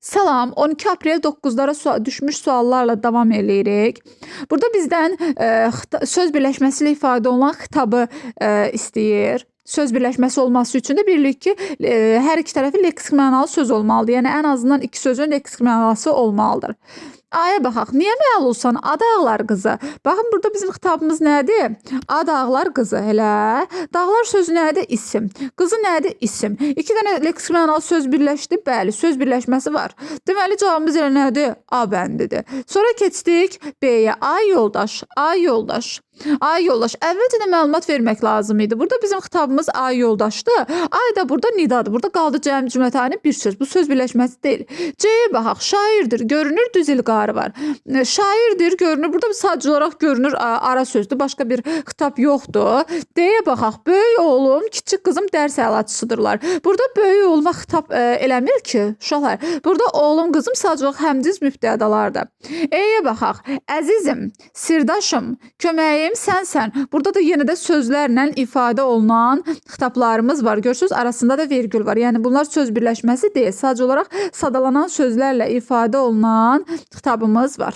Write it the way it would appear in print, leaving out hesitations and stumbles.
Salam, 12 aprel 9'lara düşmüş suallarla davam edirik. Burada bizdən söz birləşməsi ilə ifadə olunan xitabı istəyir. Söz birləşməsi olması üçün də bilirik ki, hər iki tərəfin leksik mənalı söz olmalıdır. Yəni ən azından iki sözün leksik mənası olmalıdır. Aya baxaq. Niyə məlulsan? Ad ağlar qızı. Baxın, burada bizim xitabımız nədir? Ad ağlar qızı, elə. Dağlar sözü nədir? İsim. Qızı nədir? İsim. İki dənə leksik mənalı söz birləşdi. Bəli, söz birləşməsi var. Deməli, cavabımız elə nədir? A bəndidir. Sonra keçdik B-yə. Ay yoldaş, ay yoldaş. Ay yoldaş, əvvəlcə də məlumat vermək lazım idi. Burada bizim xitabımız ay yoldaşdır. Ay da burada nidadır. Burada qaldı cəm cümlətani bir söz. Bu söz birləşməsi deyil. C-yə baxaq. Şairdir, görünür, düz ilqarı var. Şairdir, görünür. Burada sadəcə olaraq görünür ara sözdür. Başqa bir xitab yoxdur. D-yə baxaq. Böyük oğlum, kiçik qızım dərs əlaçısıdırlar. Burada böyük oğluma xitab eləmir ki, uşaqlar. Burada oğlum, qızım sadəcə olaraq həmciz mübtədələrdir. E-yə baxaq. Əzizim, sirdaşım, köməyim sənsən. Burada da yenə də sözlərlə ifadə olunan xitablarımız var. Görürsünüz, arasında da vergül var. Yəni bunlar söz birləşməsi deyil. Sadəcə olaraq sadalanan sözlərlə ifadə olunan xitabımız var.